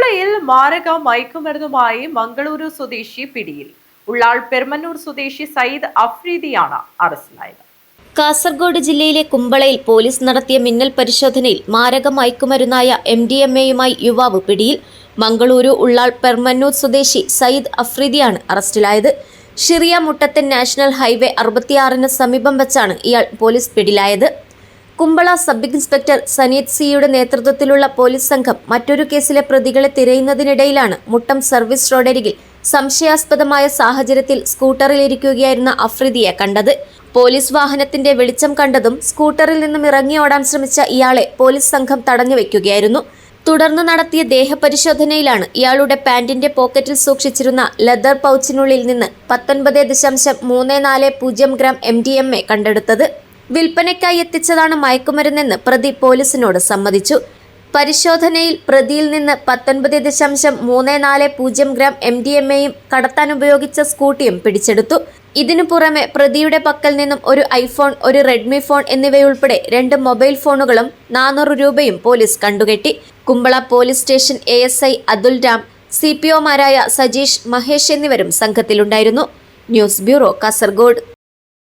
കുമ്പളയിൽ മാരക മയക്കുമരുന്നുമായി മംഗളൂരു സ്വദേശി പിടിയിൽ. ഉള്ളാൾ പെരുമന്നൂർ സ്വദേശി സയ്യിദ് അഫ്രീദിയാണ് അറസ്റ്റിലായത്. കാസർഗോഡ് ജില്ലയിലെ കുമ്പളയിൽ പോലീസ് നടത്തിയ മിന്നൽ പരിശോധനയിൽ മാരക മയക്കുമരുന്നായ MDMA-യുമായി യുവാവ് പിടിയിൽ. മംഗളൂരു ഉള്ളാൾ പെർമന്നൂർ സ്വദേശി സയ്യിദ് അഫ്രീദിയാണ് അറസ്റ്റിലായത്. ഷിറിയ മുട്ടത്തൻ നാഷണൽ ഹൈവേ 66-ന് സമീപം വെച്ചാണ് ഇയാൾ പോലീസ് പിടിയിലായത്. കുമ്പള സബ് ഇൻസ്പെക്ടർ സനീത് സിയുടെ നേതൃത്വത്തിലുള്ള പോലീസ് സംഘം മറ്റൊരു കേസിലെ പ്രതികളെ തിരയുന്നതിനിടയിലാണ് മുട്ടം സർവീസ് റോഡരികിൽ സംശയാസ്പദമായ സാഹചര്യത്തിൽ സ്കൂട്ടറിലിരിക്കുകയായിരുന്ന അഫ്രീദിയെ കണ്ടത്. പോലീസ് വാഹനത്തിന്റെ വെളിച്ചം കണ്ടതും സ്കൂട്ടറിൽ നിന്നും ഇറങ്ങി ഓടാൻ ശ്രമിച്ച ഇയാളെ പോലീസ് സംഘം തടഞ്ഞു വയ്ക്കുകയായിരുന്നു. തുടർന്ന് നടത്തിയ ദേഹപരിശോധനയിലാണ് ഇയാളുടെ പാന്റിന്റെ പോക്കറ്റിൽ സൂക്ഷിച്ചിരുന്ന ലെതർ പൗച്ചിനുള്ളിൽ നിന്ന് 19.340 ഗ്രാം MDMA കണ്ടെടുത്തത്. വിൽപ്പനയ്ക്കായി എത്തിച്ചതാണ് മയക്കുമരുന്നെന്ന് പ്രതി പോലീസിനോട് സമ്മതിച്ചു. പരിശോധനയിൽ പ്രതിയിൽ നിന്ന് 19.340 ഗ്രാം MDMA-യും കടത്താൻ ഉപയോഗിച്ച സ്കൂട്ടിയും പിടിച്ചെടുത്തു. ഇതിനു പുറമെ പ്രതിയുടെ പക്കൽ നിന്നും ഒരു ഐഫോൺ, ഒരു റെഡ്മി ഫോൺ എന്നിവയുൾപ്പെടെ 2 മൊബൈൽ ഫോണുകളും 400 രൂപയും പോലീസ് കണ്ടുകെട്ടി. Kumbla police station ASI Atul Ram, CPO-മാരായ സജീഷ്, മഹേഷ് എന്നിവരും സംഘത്തിലുണ്ടായിരുന്നു. News bureau, Kasaragod.